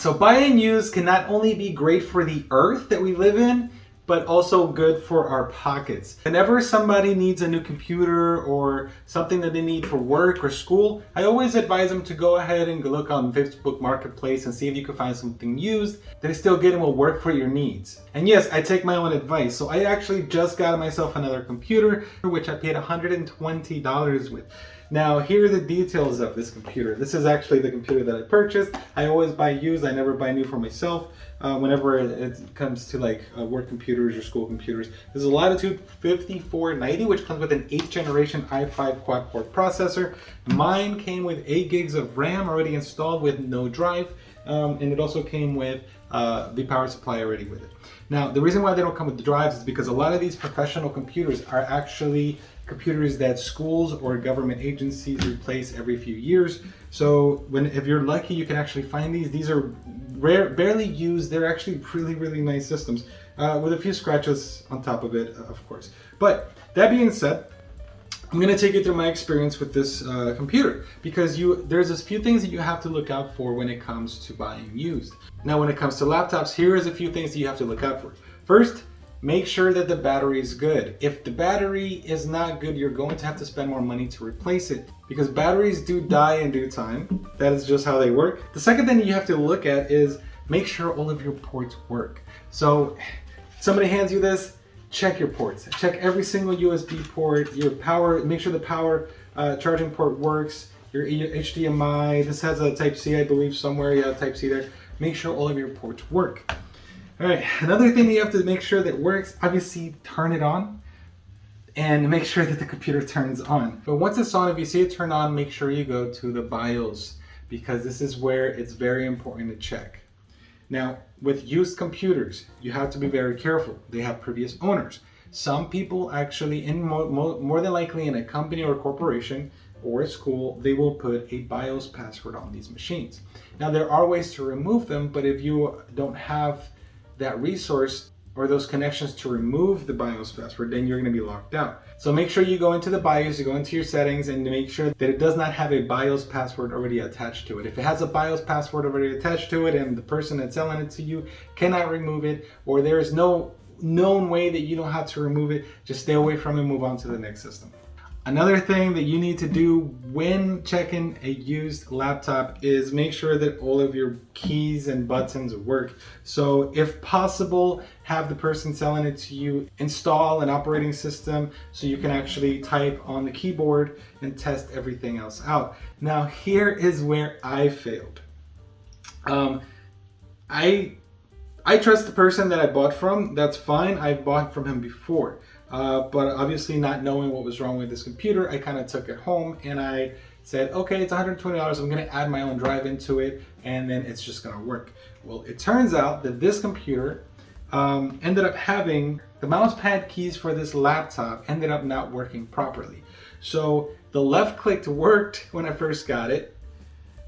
So buying used can not only be great for the earth that we live in, but also good for our pockets. Whenever somebody needs a new computer or something that they need for work or school, I always advise them to go ahead and look on Facebook Marketplace and see if you can find something used that is still good and will work for your needs. And yes, I take my own advice. So I actually just got myself another computer, which I paid $120 with. Now, here are the details of this computer. This is actually the computer that I purchased. I always buy used, I never buy new for myself. Whenever it comes to like work computers or school computers. This is a Latitude 5490, which comes with an 8th generation i5 quad-core processor. Mine came with 8 gigs of RAM already installed with no drive, and it also came with the power supply already with it. Now, the reason why they don't come with the drives is because a lot of these professional computers are actually computers that schools or government agencies replace every few years. So if you're lucky, you can actually find these. These are rare, barely used. They're actually really nice systems with a few scratches on top of it, of course. But that being said, I'm going to take you through my experience with this computer, because there's a few things that you have to look out for when it comes to buying used. Now, when it comes to laptops, here is a few things that you have to look out for. First, make sure that the battery is good. If the battery is not good, you're going to have to spend more money to replace it, because batteries do die in due time. That is just how they work. The second thing you have to look at is make sure all of your ports work. So somebody hands you this, check your ports. Check every single USB port, your power, make sure the power charging port works, your HDMI. This has a Type-C, I believe, somewhere. Yeah, Type-C there. Make sure all of your ports work. All right, another thing that you have to make sure that works, obviously turn it on and make sure that the computer turns on. But once it's on, if you see it turn on, make sure you go to the BIOS, because this is where it's very important to check. Now, with used computers, you have to be very careful. They have previous owners. Some people actually, more than likely in a company or a corporation or a school, they will put a BIOS password on these machines. Now, there are ways to remove them, but if you don't have that resource or those connections to remove the BIOS password, then you're going to be locked out. So make sure you go into the BIOS, you go into your settings, and make sure that it does not have a BIOS password already attached to it. If it has a BIOS password already attached to it and the person that's selling it to you cannot remove it, or there is no known way that you know how to remove it, just stay away from it and move on to the next system. Another thing that you need to do when checking a used laptop is make sure that all of your keys and buttons work. So if possible, have the person selling it to you install an operating system so you can actually type on the keyboard and test everything else out. Now, here is where I failed. I trust the person that I bought from. That's fine. I've bought from him before. But obviously not knowing what was wrong with this computer, I kind of took it home and I said, okay, it's $120. I'm going to add my own drive into it and then it's just going to work. Well, it turns out that this computer ended up having the mouse pad keys for this laptop ended up not working properly. So the left click worked when I first got it,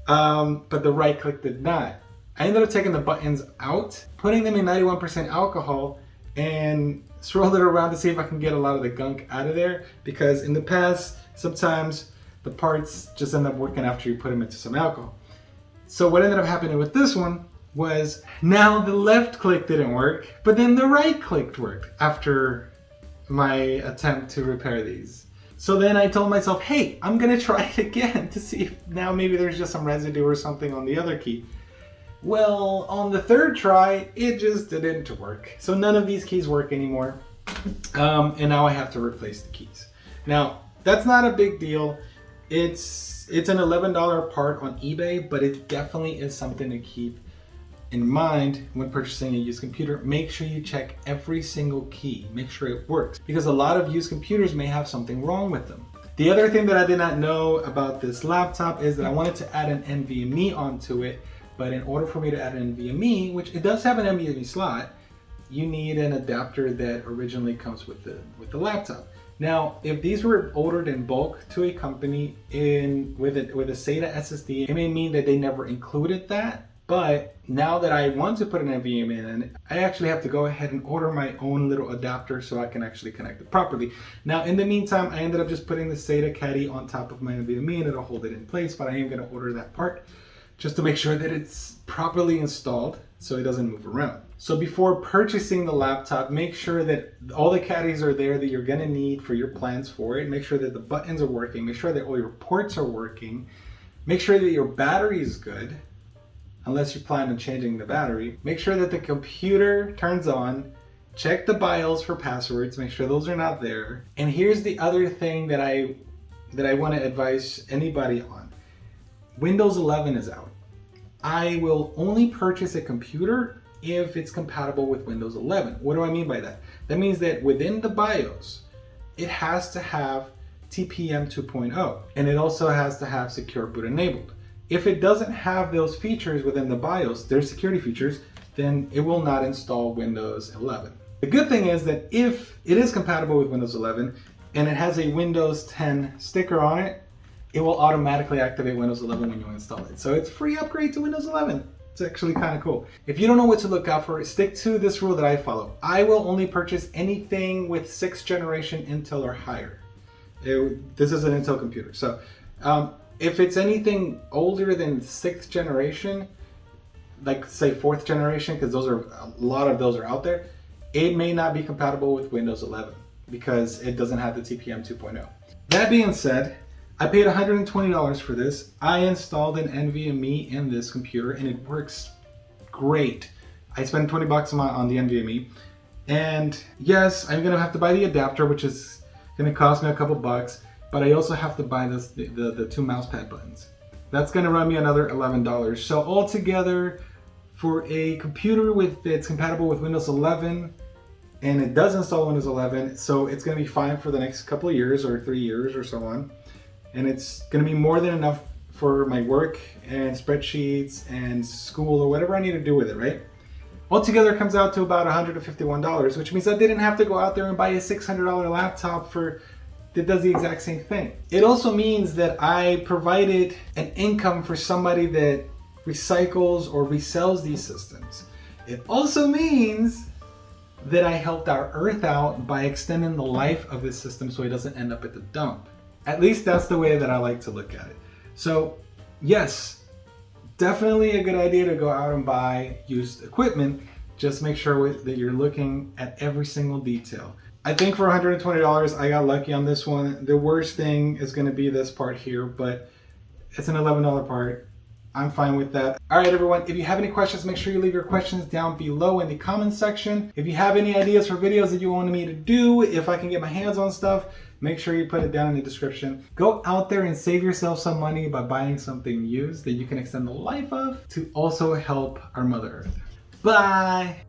but the right click did not. I ended up taking the buttons out, putting them in 91% alcohol, and swirled it around to see if I can get a lot of the gunk out of there, because in the past, sometimes the parts just end up working after you put them into some alcohol. So what ended up happening with this one was now the left click didn't work, but then the right click worked after my attempt to repair these. So then I told myself, hey, I'm gonna try it again to see if now maybe there's just some residue or something on the other key. Well, on the third try, it just didn't work. So none of these keys work anymore. And now I have to replace the keys. Now, that's not a big deal. It's an $11 part on eBay, but it definitely is something to keep in mind when purchasing a used computer. Make sure you check every single key. Make sure it works, because a lot of used computers may have something wrong with them. The other thing that I did not know about this laptop is that I wanted to add an NVMe onto it. But in order for me to add an NVMe, which it does have an NVMe slot, you need an adapter that originally comes with the laptop. Now, if these were ordered in bulk to a company with a SATA SSD, it may mean that they never included that. But now that I want to put an NVMe in, I actually have to go ahead and order my own little adapter so I can actually connect it properly. Now, in the meantime, I ended up just putting the SATA caddy on top of my NVMe and it'll hold it in place, but I am going to order that part. just to make sure that it's properly installed so it doesn't move around. So before purchasing the laptop, make sure that all the caddies are there that you're gonna need for your plans for it. Make sure that the buttons are working. Make sure that all your ports are working. Make sure that your battery is good, unless you plan on changing the battery. Make sure that the computer turns on. Check the BIOS for passwords. Make sure those are not there. And here's the other thing that I want to advise anybody on. Windows 11 is out. I will only purchase a computer if it's compatible with Windows 11. What do I mean by that? That means that within the BIOS, it has to have TPM 2.0, and it also has to have Secure Boot enabled. If it doesn't have those features within the BIOS, their security features, then it will not install Windows 11. The good thing is that if it is compatible with Windows 11 and it has a Windows 10 sticker on it, it will automatically activate Windows 11 when you install it. So it's a free upgrade to Windows 11. It's actually kind of cool. If you don't know what to look out for, stick to this rule that I follow. I will only purchase anything with 6th generation Intel or higher. This is an Intel computer. So if it's anything older than 6th generation, like say 4th generation, because a lot of those are out there, it may not be compatible with Windows 11 because it doesn't have the TPM 2.0. That being said, I paid $120 for this. I installed an NVMe in this computer and it works great. I spent 20 bucks on the NVMe. And yes, I'm gonna have to buy the adapter, which is gonna cost me a couple bucks, but I also have to buy the 2 mousepad buttons. That's gonna run me another $11. So altogether, for a computer that's compatible with Windows 11, and it does install Windows 11, so it's gonna be fine for the next couple of years or 3 years or so on. And it's gonna be more than enough for my work and spreadsheets and school or whatever I need to do with it, right? Altogether, it comes out to about $151, which means I didn't have to go out there and buy a $600 laptop that does the exact same thing. It also means that I provided an income for somebody that recycles or resells these systems. It also means that I helped our Earth out by extending the life of this system so it doesn't end up at the dump. At least that's the way that I like to look at it. So yes, definitely a good idea to go out and buy used equipment. Just make sure that you're looking at every single detail. I think for $120, I got lucky on this one. The worst thing is gonna be this part here, but it's an $11 part. I'm fine with that. All right, everyone, if you have any questions, make sure you leave your questions down below in the comments section. If you have any ideas for videos that you want me to do, if I can get my hands on stuff, make sure you put it down in the description. Go out there and save yourself some money by buying something used that you can extend the life of to also help our Mother Earth. Bye.